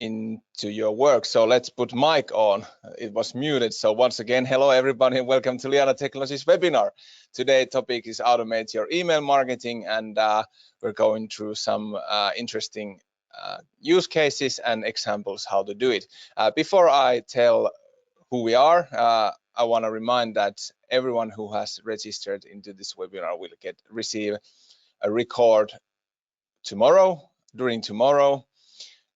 into your work. So let's put mic on. It was muted. So once again, hello everybody and welcome to Liana Technologies webinar. Today topic is automate your email marketing, and we're going through some interesting use cases and examples how to do it. Before I tell who we are, I want to remind that everyone who has registered into this webinar will receive a record during tomorrow.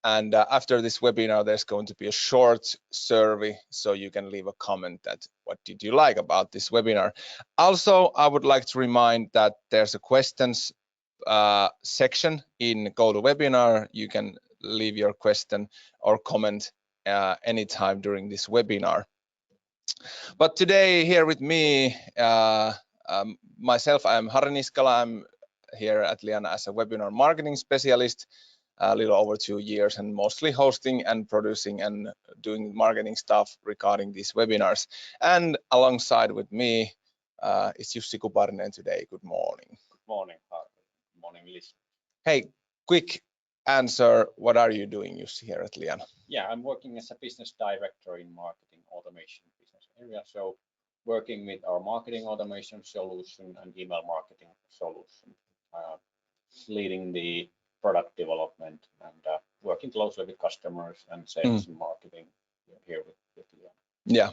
And after this webinar, there's going to be a short survey, so you can leave a comment that what did you like about this webinar. Also, I would like to remind that there's a questions section in GoToWebinar. You can leave your question or comment anytime during this webinar. But today here with me, myself, I'm Harri Niskala. I'm here at Liana as a webinar marketing specialist, a little over 2 years, and mostly hosting and producing and doing marketing stuff regarding these webinars. And alongside with me is Jussi Kuparinen today. Good morning. Good morning, Harri. Good morning, Liz. Hey, quick answer. What are you doing, Jussi, here at Liana? Yeah, I'm working as a business director in marketing automation business area. So working with our marketing automation solution and email marketing solution, leading the product development and working closely with customers and sales and marketing here with Liana. Yeah,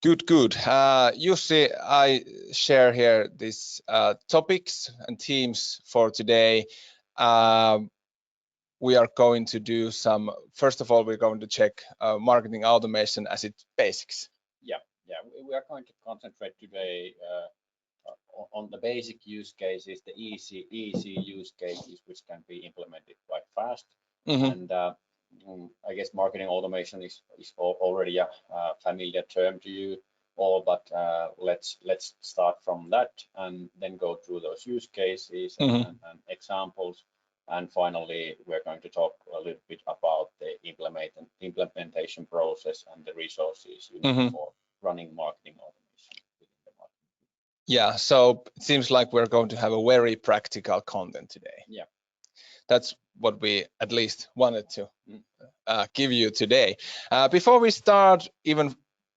good. Jussi, I share here these topics and themes for today. We are going to do some, first of all, we're going to check marketing automation as its basics. Yeah, we are going to concentrate today on the basic use cases, the easy use cases which can be implemented quite fast. And I guess marketing automation is already a familiar term to you all, but let's start from that and then go through those use cases and examples. And finally, we're going to talk a little bit about the implementation process and the resources you need for running marketing automation within the marketing. Yeah, so it seems like we're going to have a very practical content today. Yeah, that's what we at least wanted to give you today. Before we start even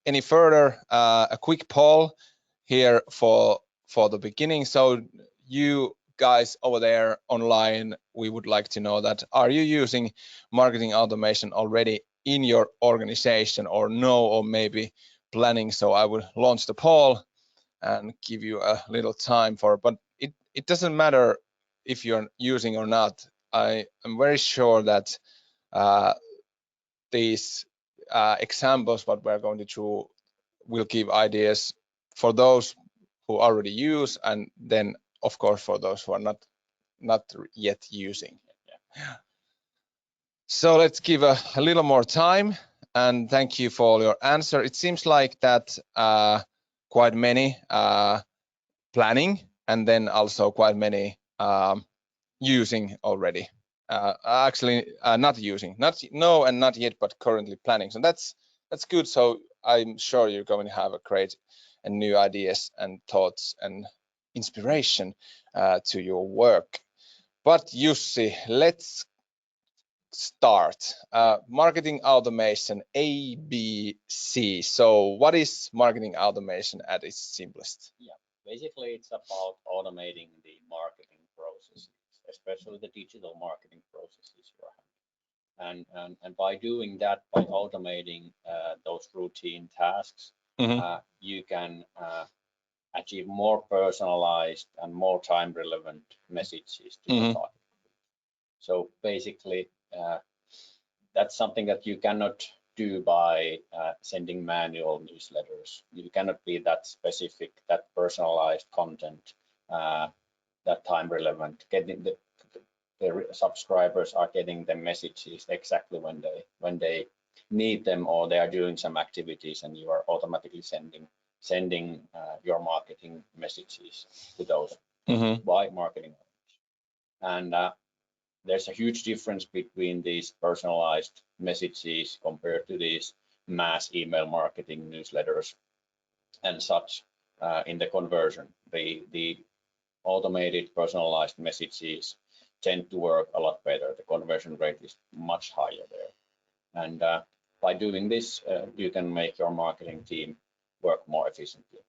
any further, a quick poll here for the beginning. So you guys over there online, we would like to know that, are you using marketing automation already in your organization, or no, or maybe planning? So I will launch the poll and give you a little time for, but it doesn't matter if you're using or not. I am very sure that these examples, what we're going to do, will give ideas for those who already use, and then of course for those who are not yet using. Yeah. So let's give a little more time, and thank you for your answer. It seems like that quite many planning, and then also quite many using already. Actually not using, not yet, but currently planning. So that's good. So I'm sure you're going to have a great and new ideas and thoughts and inspiration to your work. But Jussi, let's start. Marketing automation, ABC. So what is marketing automation at its simplest? Yeah, basically it's about automating the marketing processes, especially the digital marketing processes you are having. And by doing that, by automating those routine tasks, you can achieve more personalized and more time relevant messages to the target. So basically, that's something that you cannot do by sending manual newsletters. You cannot be that specific, that personalized content, that time relevant. Getting the subscribers are getting the messages exactly when they need them, or they are doing some activities, and you are automatically sending your marketing messages to those by marketing. And there's a huge difference between these personalized messages compared to these mass email marketing newsletters and such in the conversion. The automated personalized messages tend to work a lot better. The conversion rate is much higher there. And by doing this, you can make your marketing team work more efficiently.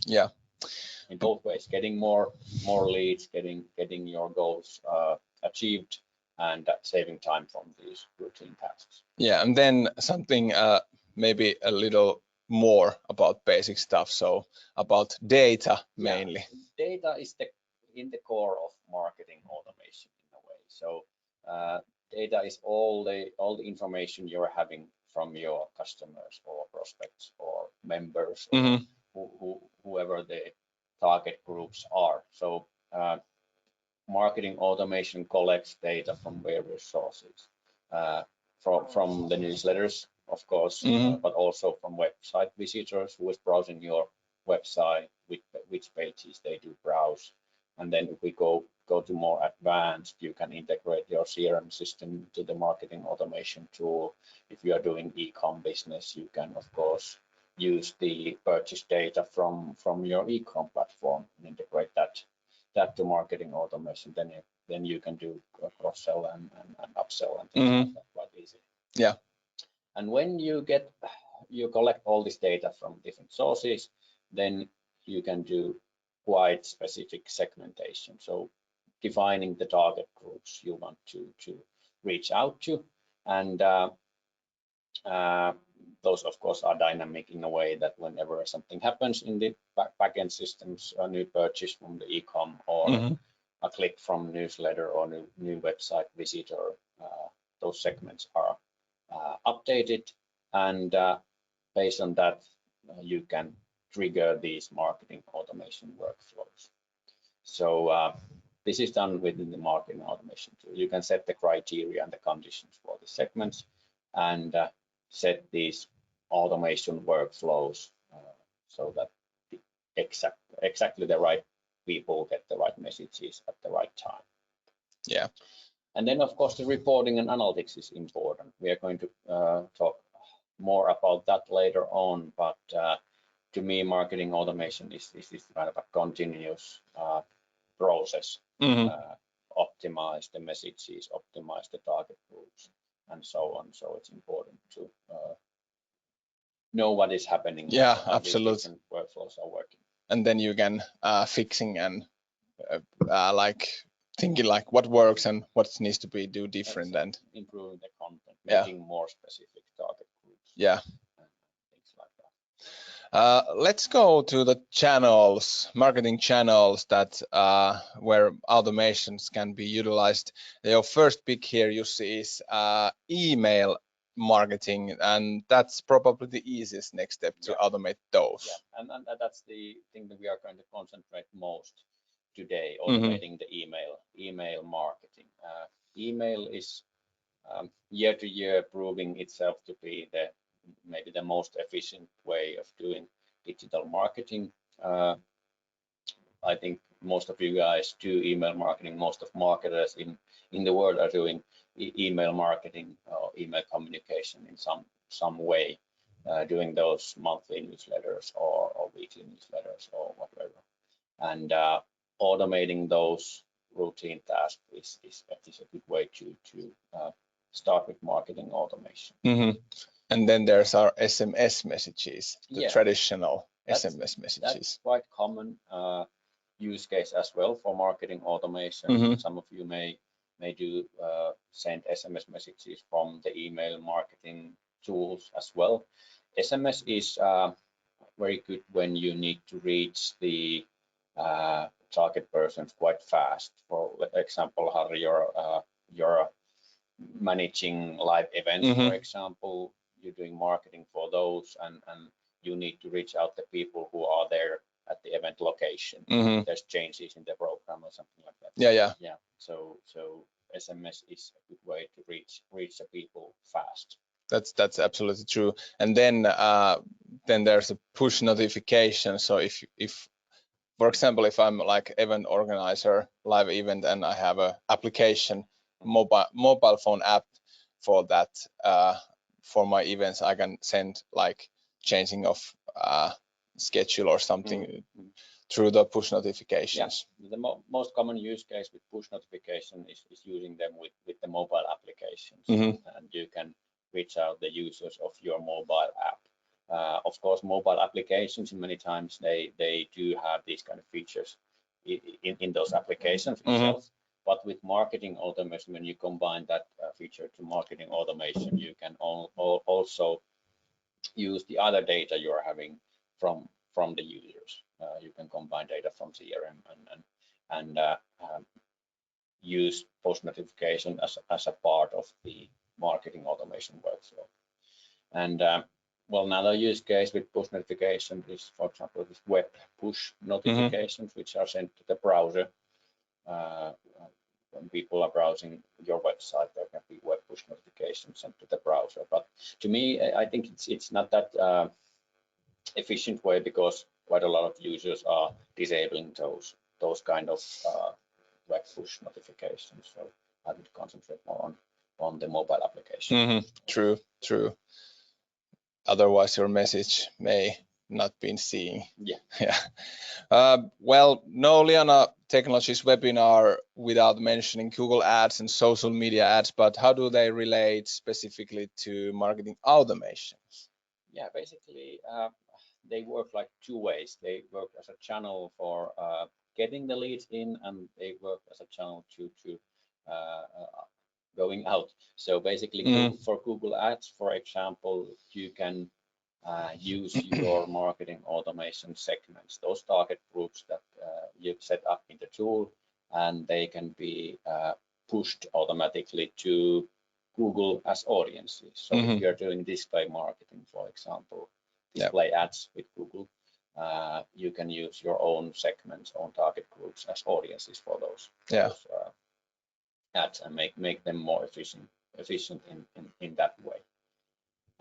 Yeah. In both ways, getting more leads, getting your goals achieved, and saving time from these routine tasks. Yeah, and then something maybe a little more about basic stuff. So about data mainly. Yeah. Data is in the core of marketing automation in a way. So data is all the information you're having from your customers or prospects or members or whoever the target groups are. So marketing automation collects data from various sources, from the newsletters, of course, but also from website visitors who is browsing your website, which pages they do browse. And then if we go to more advanced, you can integrate your CRM system to the marketing automation tool. If you are doing e-com business, you can of course use the purchase data from your e-com platform and integrate that to marketing automation. Then you can do cross-sell and upsell and things like that quite easily. Yeah. And when you collect all this data from different sources, then you can do quite specific segmentation. So defining the target groups you want to reach out to, and those of course are dynamic in a way that whenever something happens in the backend systems, a new purchase from the e-com or a click from newsletter or new website visitor, those segments are updated, and based on that you can trigger these marketing automation workflows. So this is done within the marketing automation tool. You can set the criteria and the conditions for the segments and set these automation workflows so that exactly the right people get the right messages at the right time. Yeah. And then of course the reporting and analytics is important. We are going to talk more about that later on, but to me marketing automation is kind of a continuous process. Optimize the messages, optimize the target groups, and so on. So it's important to know what is happening. Yeah, how absolutely. these different workflows are working. And then you can fixing and like thinking like what works and what needs to be do different and improving the content, making more specific target groups. Yeah. Things like that. Let's go to the channels, marketing channels that where automations can be utilized. Your first pick here you see is email marketing, and that's probably the easiest next step to automate those. Yeah, and that's the thing that we are going to concentrate most today, automating the email marketing. Email is year to year proving itself to be maybe the most efficient way of doing digital marketing. I think most of you guys do email marketing. Most of marketers in the world are doing email marketing or email communication in some way, doing those monthly newsletters or weekly newsletters or whatever. And automating those routine tasks is a good way to start with marketing automation. And then there's our SMS messages, the traditional SMS messages. That's quite common use case as well for marketing automation. Some of you may do send SMS messages from the email marketing tools as well. SMS is very good when you need to reach the target persons quite fast. For example, Harry, you're managing live events, for example, you're doing marketing for those, and you need to reach out to people who are there at the event location. There's changes in the program or something like that. Yeah. So SMS is a good way to reach the people fast. That's absolutely true. And then there's a push notification. So if for example, if I'm like event organizer, live event, and I have a application, mobile phone app for that, for my events, I can send like changing of schedule or something through the push notifications. Yeah. The most common use case with push notification is using them with the mobile applications, and you can reach out the users of your mobile app. Of course, mobile applications many times they do have these kind of features in those applications itself. But with marketing automation, when you combine that feature to marketing automation, you can also use the other data you are having from the users. You can combine data from CRM and use post notification as a part of the marketing automation workflow. And well, another use case with push notification is, for example, this web push notifications, which are sent to the browser. When people are browsing your website, there can be web push notifications sent to the browser. But to me, I think it's not that efficient way, because quite a lot of users are disabling those kind of web push notifications. So I would concentrate more on the mobile application. True. Otherwise, your message may not be seen. Yeah. Well, no Liana Technologies webinar without mentioning Google Ads and social media ads, but how do they relate specifically to marketing automations? Yeah, basically, they work like two ways. They work as a channel for getting the leads in, and they work as a channel to going out. So basically, for Google Ads, for example, you can use your marketing automation segments, those target groups that you've set up in the tool, and they can be pushed automatically to Google as audiences. So if you're doing display marketing, for example, display ads with Google, you can use your own segments, own target groups as audiences for those ads, and make them more efficient in that way.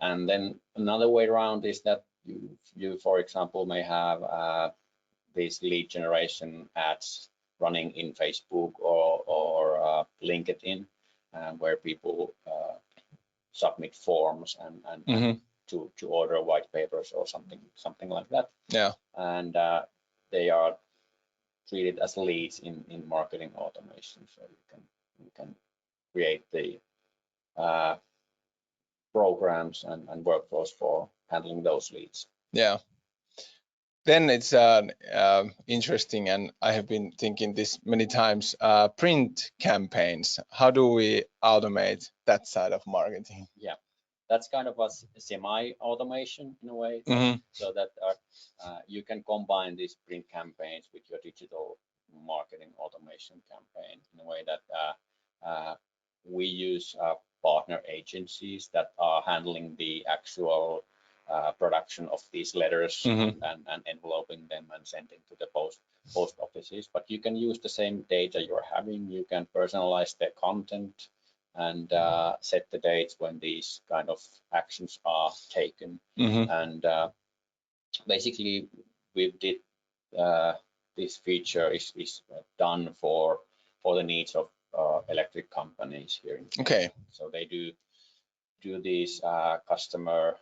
And then another way around is that you for example, may have these lead generation ads running in Facebook or LinkedIn, where people submit forms and to order white papers or something like that. Yeah. And they are treated as leads in marketing automation. So you can create the programs and workflows for handling those leads. Yeah. Then it's interesting, and I have been thinking this many times, print campaigns. How do we automate that side of marketing? Yeah, that's kind of a semi-automation in a way, so that you can combine these print campaigns with your digital marketing automation campaign in a way that we use partner agencies that are handling the actual production of these letters and enveloping them and sending to the post offices. But you can use the same data you're having. You can personalize the content and set the dates when these kind of actions are taken. And basically, we did this feature is done for the needs of electric companies here in Finland. Okay. So they do these customer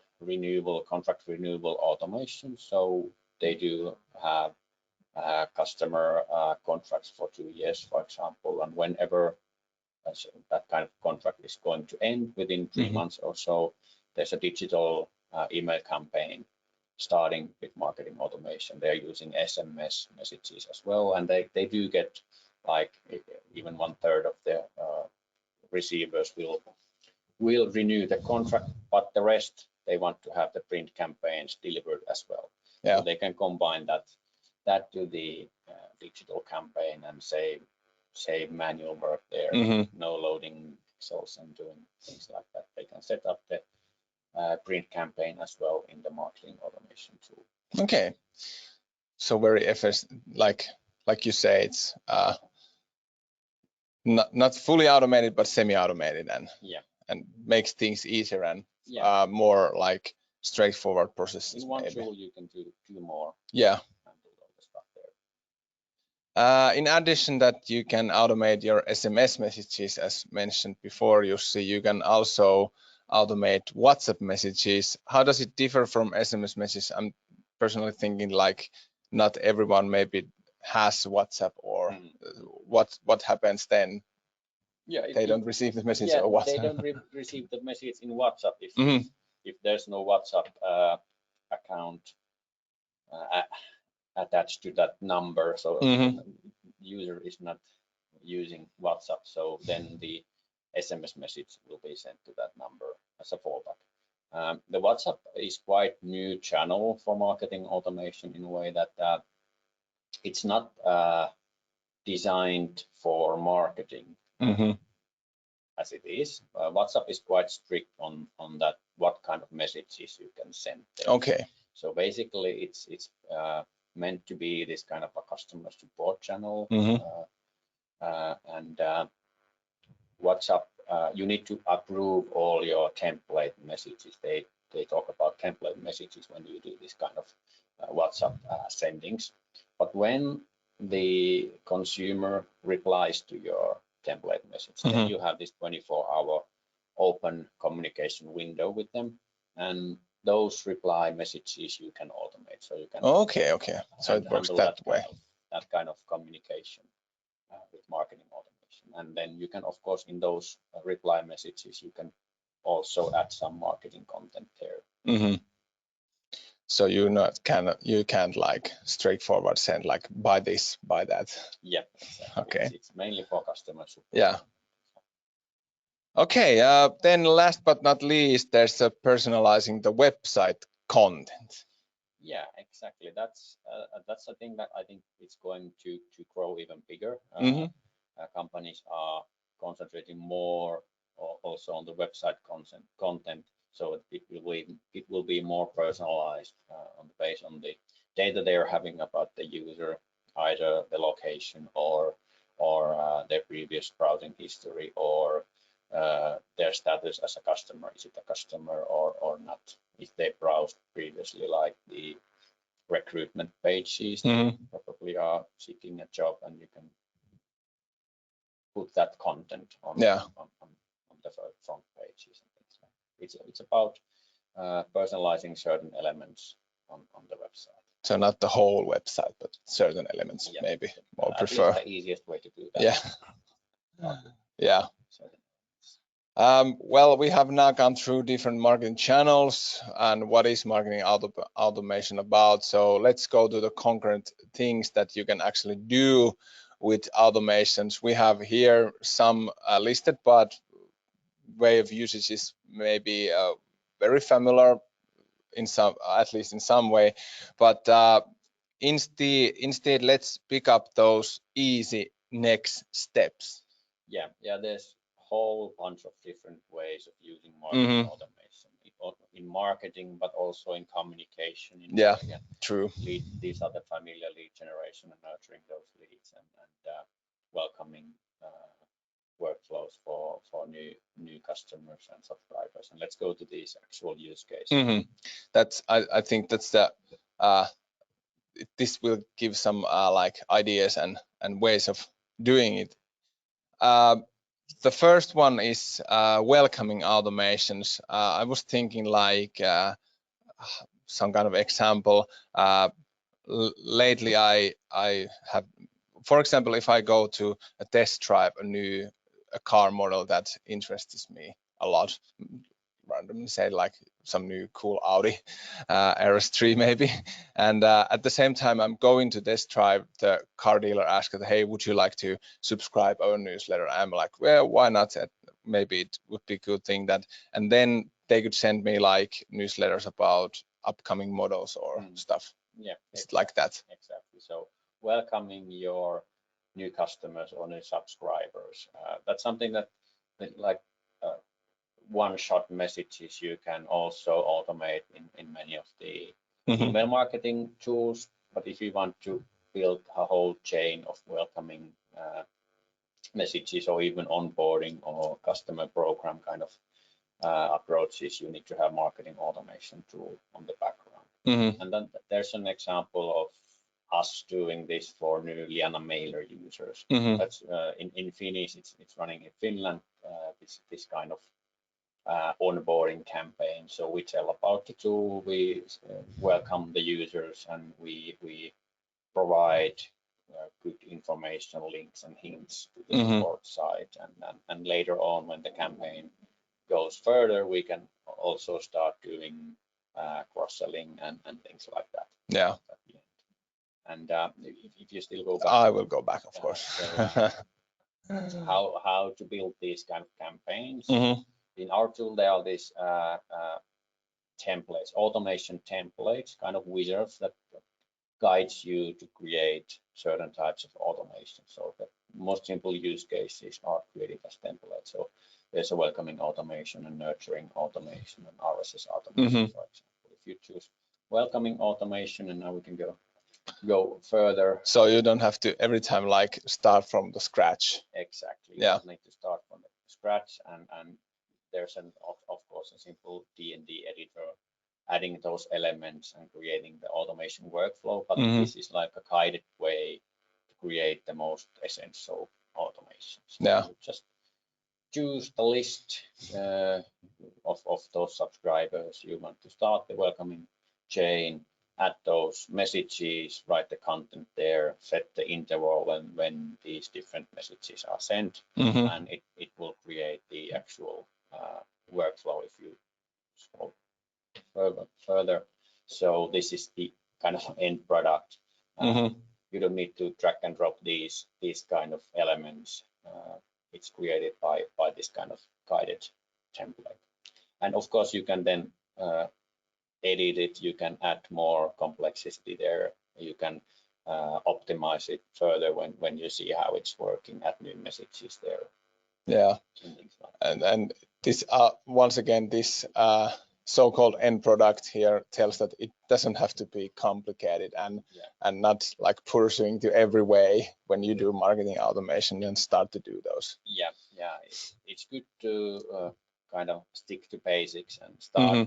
contract renewable automation. So they do have customer contracts for 2 years, for example, and whenever that kind of contract is going to end within 3 months or so, there's a digital email campaign starting with marketing automation. They're using SMS messages as well, and they do get like even 1/3 of the receivers will renew the contract, but the rest they want to have the print campaigns delivered as well. Yeah. So they can combine that to the digital campaign and save manual work there, no loading pixels and doing things like that. They can set up the print campaign as well in the marketing automation tool. Okay, so very efficient, like you say, it's not fully automated but semi-automated, and makes things easier and more like straightforward processes. In one tool you can do more. Yeah. And do all the stuff there. In addition that you can automate your SMS messages, as mentioned before, Jussi, you can also automate WhatsApp messages. How does it differ from SMS messages? I'm personally thinking like not everyone maybe has WhatsApp, or what happens then? Yeah, they don't receive the message yeah, or what? they don't receive the message in WhatsApp Mhm. if there's no WhatsApp account attached to that number. So user is not using WhatsApp, so then the SMS message will be sent to that number as a fallback. The WhatsApp is quite new channel for marketing automation in a way that it's not designed for marketing as it is. WhatsApp is quite strict on that, what kind of messages you can send there. Okay. So basically, it's meant to be this kind of a customer support channel, and WhatsApp, you need to approve all your template messages. They talk about template messages when you do this kind of WhatsApp sendings. But when the consumer replies to your template message, then you have this 24-hour open communication window with them, and those reply messages you can automate. So you can okay. So it works that way. That kind of communication with marketing automation. And then you can, of course, in those reply messages, you can also add some marketing content there. So you can't like straightforward send like buy this, buy that. Yeah, exactly. Okay. It's mainly for customer support. Yeah. Okay. Then last but not least, there's personalizing the website content. Yeah, exactly. That's a thing that I think it's going to grow even bigger. Companies are concentrating more also on the website content, so it will be more personalized based on the data they are having about the user, either the location or their previous browsing history, or their status as a customer. Is it a customer or not? If they browsed previously, like the recruitment pages, they probably are seeking a job, and you can put that content on the front pages and things like that. It's about personalizing certain elements on the website. So not the whole website, but certain elements, maybe more prefer. At least the easiest way to do that. Yeah. Yeah. Well, we have now gone through different marketing channels and what is marketing automation about. So let's go to the concrete things that you can actually do with automations. We have here some listed, but way of usage is maybe very familiar in some, at least in some way. But instead, let's pick up those easy next steps. Yeah, there's whole bunch of different ways of using marketing automation in marketing, but also in communication. True. These are the familiar lead generation and nurturing those leads, and welcoming workflows for new customers and subscribers. And let's go to these actual use cases. That's I think that's the this will give some like ideas and ways of doing it. The first one is welcoming automations. I was thinking like some kind of example. Lately, I have, for example, if I go to a test drive a car model that interests me a lot, randomly say like some new cool Audi RS3 maybe, and at the same time I'm going to test drive, the car dealer asked, hey, would you like to subscribe our newsletter? I'm like, well, why not? Maybe it would be a good thing that, and then they could send me like newsletters about upcoming models or stuff. Yeah, it's like that. Exactly. So welcoming your new customers or new subscribers, that's something that like one-shot messages you can also automate in many of the email marketing tools. But if you want to build a whole chain of welcoming messages, or even onboarding or customer program kind of approaches, you need to have marketing automation tool on the background. And then there's an example of us doing this for new Liana mailer users. That's in Finnish, it's running in Finland, this kind of onboarding campaign. So we tell about the tool, we welcome the users, and we provide good information links and hints to the support site, and later on when the campaign goes further, we can also start doing cross-selling and things like that. Yeah. And if you still go back, I will go back, of course. So, how to build these kind of campaigns? In our tool, there are these templates, automation templates, kind of wizards that guides you to create certain types of automation. So the most simple use cases are created as templates. So there's a welcoming automation and nurturing automation and RSS automation, for example. If you choose welcoming automation, and now we can go further. So you don't have to every time like start from the scratch. Exactly. Yeah. You need to start from the scratch, and there's of course a simple D&D editor adding those elements and creating the automation workflow, but this is like a guided way to create the most essential automation. So you just choose the list of those subscribers you want to start the welcoming chain, add those messages, write the content there, set the interval when these different messages are sent, and it will create the actual workflow if you scroll further. So this is the kind of end product. You don't need to drag and drop these kind of elements. It's created by this kind of guided template. And of course, you can then edit it. You can add more complexity there. You can optimize it further when you see how it's working. Add new messages there. Yeah. And things like that. And this once again, this so-called end product here tells that it doesn't have to be complicated and not like pursuing to every way when you do marketing automation and start to do those. Yeah, it's good to kind of stick to basics and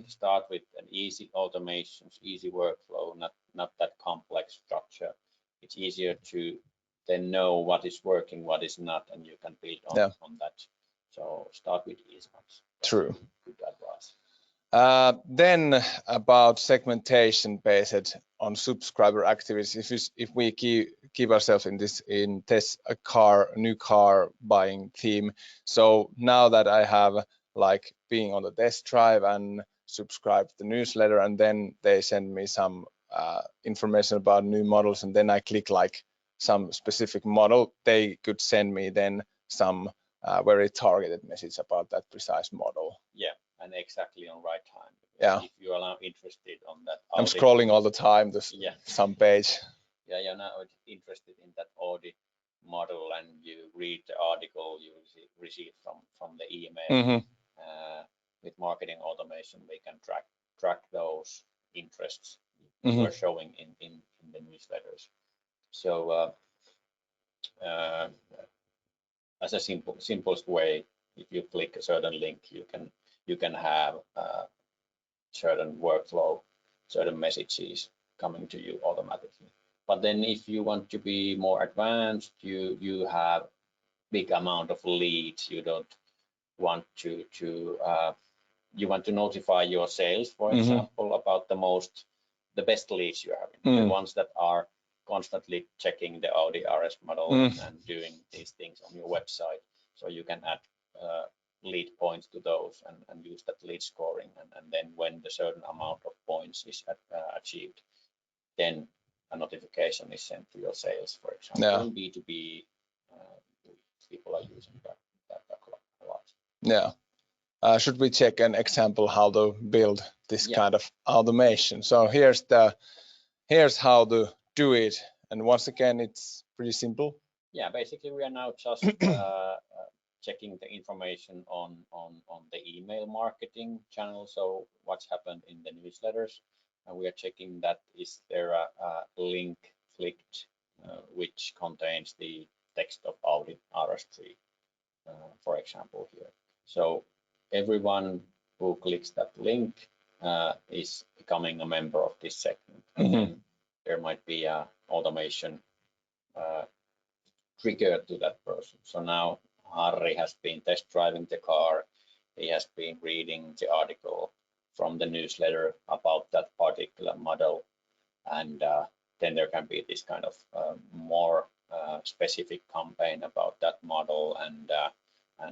start with an easy automations, easy workflow, not that complex structure. It's easier to then know what is working, what is not, and you can build on that. So start with easy ones. True. Good advice. Then about segmentation based on subscriber activities. If we keep ourselves in this new car buying theme. So now that I have like being on the test drive and subscribe to the newsletter, and then they send me some information about new models, and then I click like some specific model, they could send me then some very targeted message about that precise model. Yeah. And exactly on right time. Yeah. If you are now interested on that, I'm scrolling all the time to some page. Yeah, you're now interested in that Audi model, and you read the article you receive from the email. With marketing automation, we can track those interests you are showing in the newsletters. So as a simplest way, if you click a certain link, you can have certain workflow, certain messages coming to you automatically. But then if you want to be more advanced, you have big amount of leads. You don't want to you want to notify your sales, for example, about the best leads you're having, the ones that are constantly checking the Audi RS model and doing these things on your website. So you can add lead points to those and use that lead scoring, and then when the certain amount of points is achieved, then a notification is sent to your sales, for example. In B2B, people are using that a lot. Yeah. Should we check an example how to build this kind of automation? So here's how to do it, and once again, it's pretty simple. Yeah, basically we are now just checking the information on the email marketing channel. So what's happened in the newsletters, and we are checking that is there a link clicked which contains the text of Audi RS3, for example here. So everyone who clicks that link is becoming a member of this segment, and then there might be a automation trigger to that person. So now Harry has been test driving the car. He has been reading the article from the newsletter about that particular model, and then there can be this kind of more specific campaign about that model and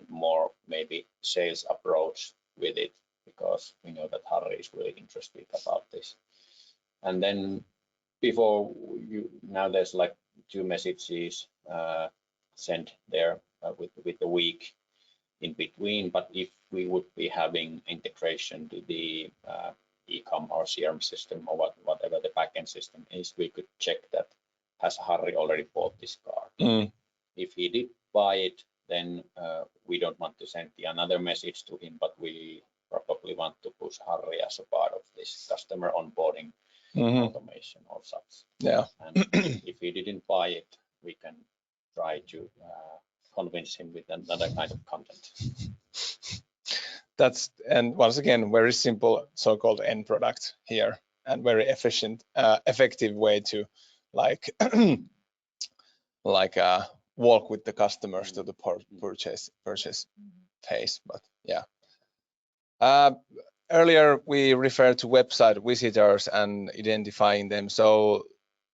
more maybe sales approach with it, because we know that Harry is really interested about this. And then before now there's like 2 messages sent there with the week in between. But if we would be having integration to the e-com or CRM system or whatever the backend system is, we could check that has Harry already bought this car. If he did buy it, then we don't want to send another message to him, but we probably want to push Harry as a part of this customer onboarding automation or such. Yeah. And if he didn't buy it, we can try to convince him with another kind of content. That's, and once again, very simple so-called end product here, and very efficient, effective way to like walk with the customers to the purchase phase. But yeah, earlier we referred to website visitors and identifying them. So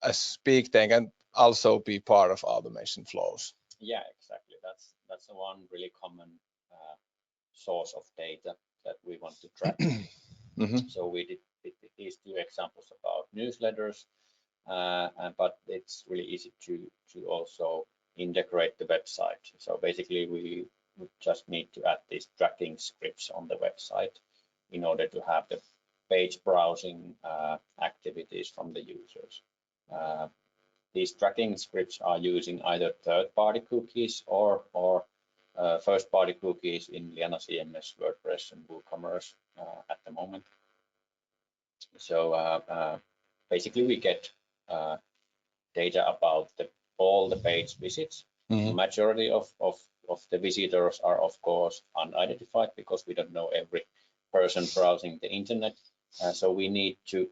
a speak they can also be part of automation flows. Yeah, exactly. That's the one really common source of data that we want to track. So we did these 2 examples about newsletters, but it's really easy to also integrate the website. So basically we would just need to add these tracking scripts on the website in order to have the page browsing activities from the users. These tracking scripts are using either third-party cookies or first-party cookies in Liana CMS, WordPress, and WooCommerce at the moment. So basically, we get data about all the page visits. Majority of the visitors are, of course, unidentified because we don't know every person browsing the internet. So we need to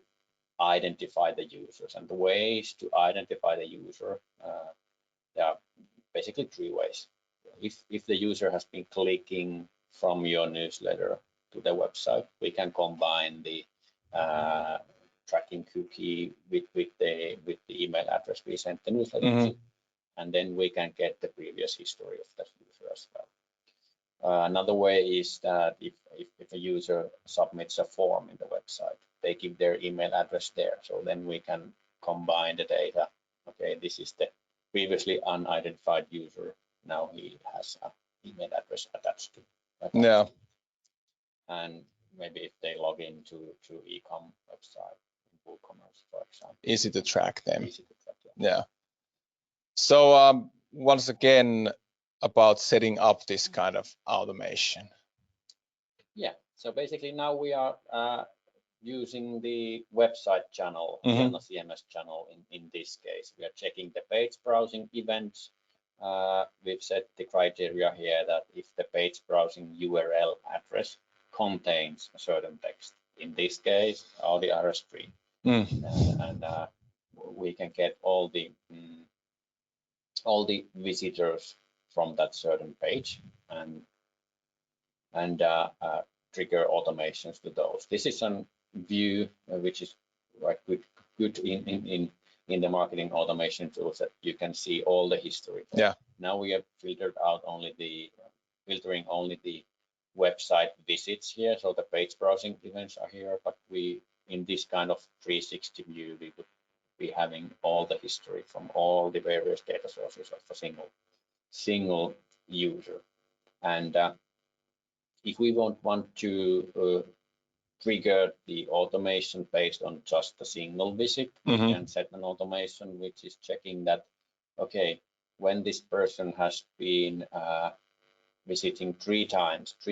identify the users, and the ways to identify the user, there are basically 3 ways. If the user has been clicking from your newsletter to the website, we can combine the tracking cookie with the email address we sent the newsletter to, and then we can get the previous history of that user as well. Another way is that if a user submits a form in the website, they give their email address there. So then we can combine the data. Okay, this is the previously unidentified user. Now he has an email address attached to it. Yeah. And maybe if they log into e-com website, WooCommerce, for example. Easy to track them. Easy to track, yeah. So once again, about setting up this kind of automation. Yeah, so basically now we are using the website channel, Liana CMS channel in this case. We are checking the page browsing events. We've set the criteria here that if the page browsing URL address contains a certain text, in this case, Audi RS3, and we can get all the visitors from that certain page and trigger automations to those. This is a view which is like good in the marketing automation tools, that you can see all the history. Yeah. Now we have filtering only the website visits here, so the page browsing events are here, but we, in this kind of 360 view, we would be having all the history from all the various data sources of a single user. And if we don't want to trigger the automation based on just a single visit, we can set an automation which is checking that, okay, when this person has been visiting 3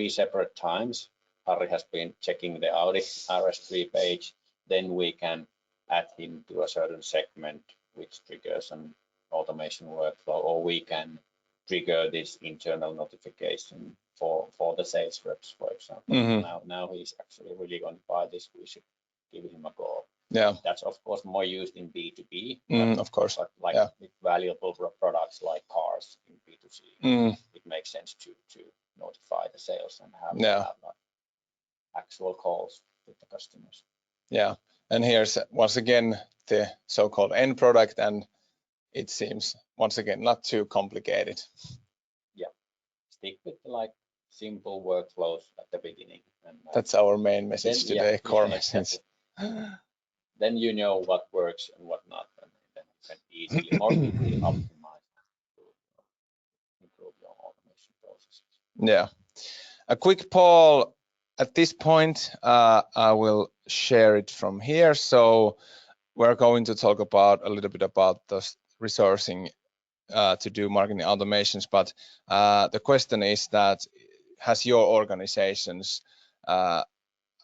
separate times, Harry has been checking the Audi RS3 page, then we can add him to a certain segment which triggers an automation workflow, or we can trigger this internal notification for the sales reps, for example. Now he's actually really going to buy this, we should give him a call. Yeah. That's of course more used in B2B, of course. But like with valuable products like cars in B2C, it makes sense to notify the sales and have actual calls with the customers. Yeah, and here's once again the so-called end product, and it seems, once again, not too complicated. Yeah, stick with like simple workflows at the beginning. And that's our main message today, core message. Then you know what works and what not, and then you can more easily optimize and improve your automation processes. Yeah. A quick poll at this point. I will share it from here. So we're going to talk about a little bit about the resourcing to do marketing automations, but the question is that has your organizations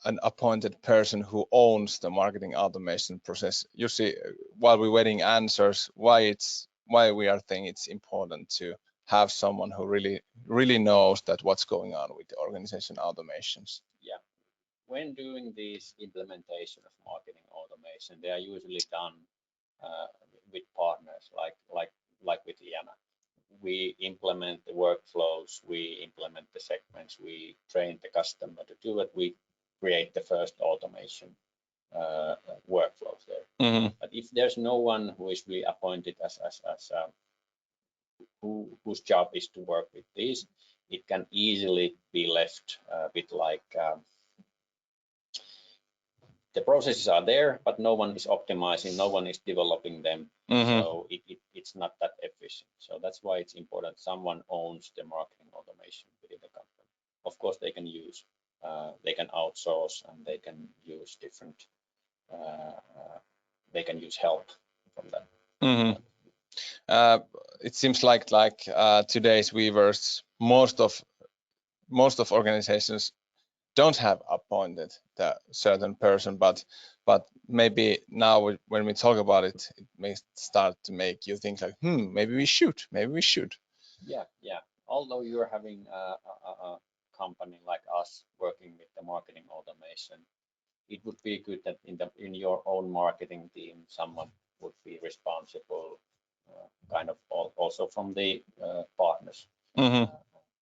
an appointed person who owns the marketing automation process? You see, while we're waiting answers, why we are thinking it's important to have someone who really knows that what's going on with the organization automations. Yeah, when doing these implementation of marketing automation, they are usually done with partners like with Liana. We implement the workflows, we implement the segments, we train the customer to do it. We create the first automation workflows there. Mm-hmm. But if there's no one who is really appointed as whose job is to work with these, it can easily be left with like the processes are there, but no one is optimizing, no one is developing them. Mm-hmm. So it's not that efficient. So that's why it's important someone owns the marketing automation within the company. Of course, they can use, they can outsource, and they can use different, they can use help from that. Mm-hmm. It seems like today's Weavers, most of organizations don't have appointed the certain person, but maybe now when we talk about it, it may start to make you think like, maybe we should. Yeah. Although you're having a company like us working with the marketing automation, it would be good that in your own marketing team, someone would be responsible, kind of also from the partners. Mm-hmm.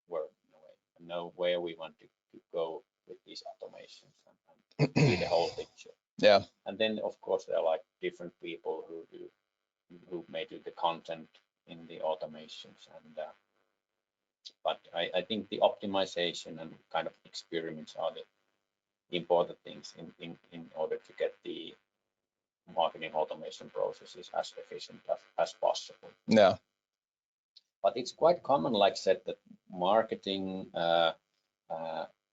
Work in a way, and know where we want to go with these automations and see the whole picture. Yeah. And then of course there are like different people who may do the content in the automations, and but I think the optimization and kind of experiments are the important things in order to get the marketing automation processes as efficient as possible. Yeah. But it's quite common, like I said, that marketing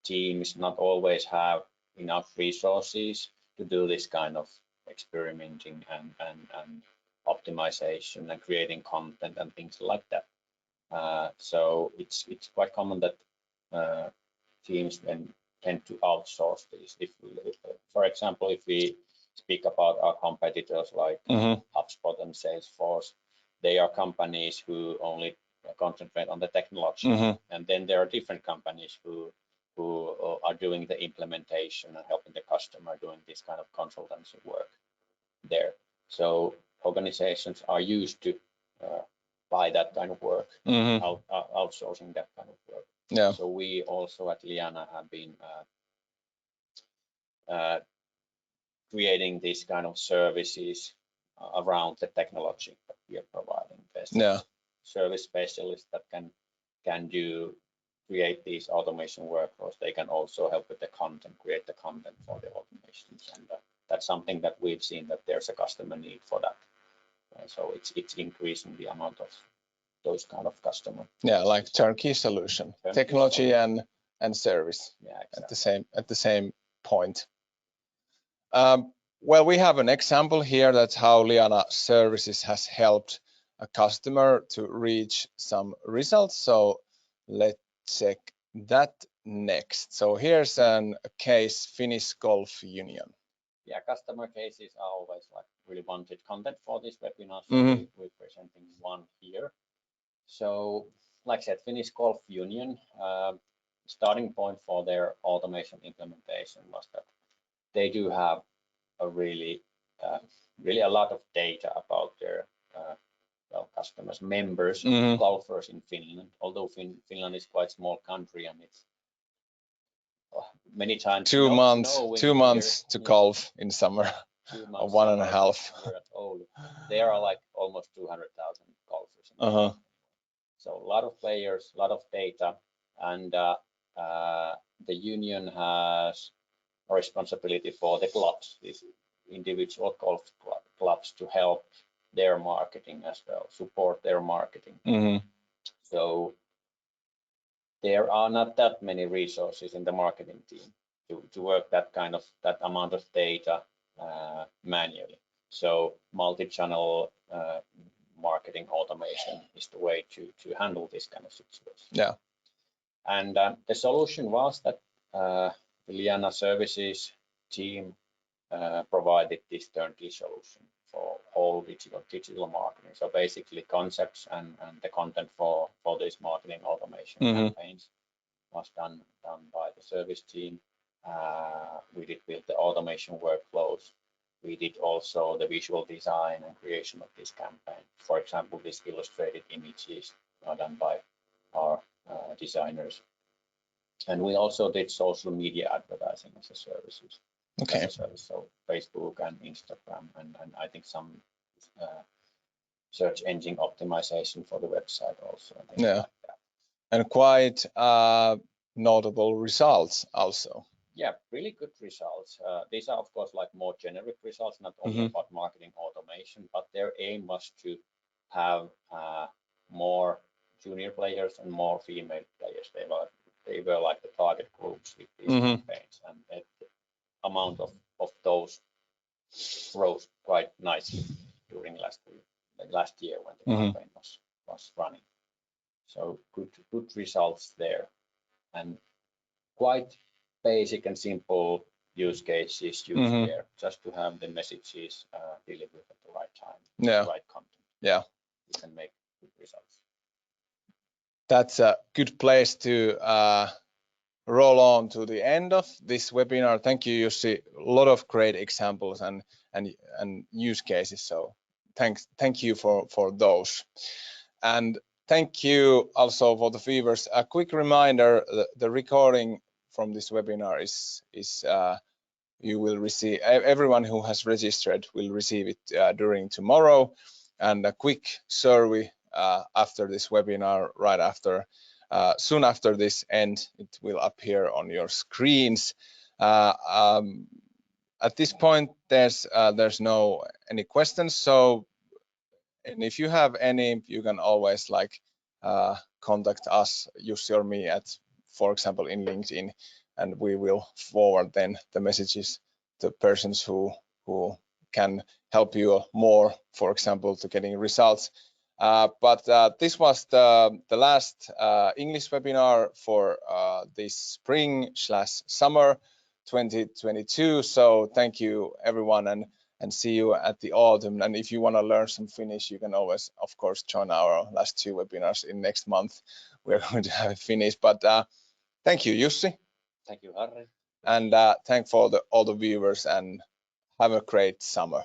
teams not always have enough resources to do this kind of experimenting and optimization and creating content and things like that. So it's quite common that teams then tend to outsource these. If for example, if we speak about our competitors like HubSpot and Salesforce, they are companies who only concentrate on the technology, and then there are different companies who are doing the implementation and helping the customer doing this kind of consultancy work there. So organizations are used to buy that kind of work, outsourcing that kind of work. Yeah. So we also at Liana have been creating these kind of services around the technology that we are providing. Yeah. Service specialists that can create these automation workflows. They can also help with the content, create the content for the automations, and that's something that we've seen that there's a customer need for that. So it's increasing the amount of those kind of customer. Yeah, like turnkey solution, technology and service. Yeah, exactly. At the same point. Well, we have an example here that's how LianaServices has helped a customer to reach some results. So let's check that next. So here's a case, Finnish Golf Union. Yeah, customer cases are always like really wanted content for this webinar, so we're presenting one here. So like I said, Finnish Golf Union, starting point for their automation implementation was that they do have a really a lot of data about their customers, members, golfers in Finland. Although Finland is quite a small country and it's many times 2 months to golf in summer. 2 months, 1.5 year at Oulu, there are like almost 200,000 golfers. So a lot of players, a lot of data, and the union has a responsibility for the clubs, these individual golf clubs, to help their marketing as well, support their marketing. So there are not that many resources in the marketing team to work that amount of data manually. So multi-channel marketing automation is the way to handle this kind of situation. Yeah. And the solution was that the LianaServices team provided this turnkey solution for all digital marketing. So basically concepts and the content for this marketing automation campaigns was done by the service team. We did build the automation workflows. We did also the visual design and creation of this campaign. For example, these illustrated images are done by our designers. And we also did social media advertising as a service. Okay. So Facebook and Instagram, and I think some search engine optimization for the website also. Yeah. Like that. And quite notable results also. Yeah, really good results. These are of course like more generic results, not only about marketing automation, but their aim was to have more junior players and more female players. They were like the target groups with these campaigns, and the amount of those rose quite nicely during last year when the campaign was running. So good results there, and quite basic and simple use cases used there, just to have the messages delivered at the right time, the right content. Yeah, you can make good results. That's a good place to roll on to the end of this webinar. Thank you, Jussi. A lot of great examples and use cases. So thank you for those. And thank you also for the viewers. A quick reminder: the recording from this webinar is you will receive. Everyone who has registered will receive it during tomorrow, and a quick survey after this webinar, right after. Soon after this end, it will appear on your screens. At this point, there's no any questions. So, and if you have any, you can always contact us, Jussi or me, at, for example, in LinkedIn, and we will forward then the messages to persons who can help you more, for example, to getting results. But this was the last English webinar for this spring/summer 2022. So thank you everyone, and see you at the autumn. And if you want to learn some Finnish, you can always, of course, join our last 2 webinars in next month. We're going to have Finnish. But thank you, Jussi. Thank you, Harri. And thank for all the viewers, and have a great summer.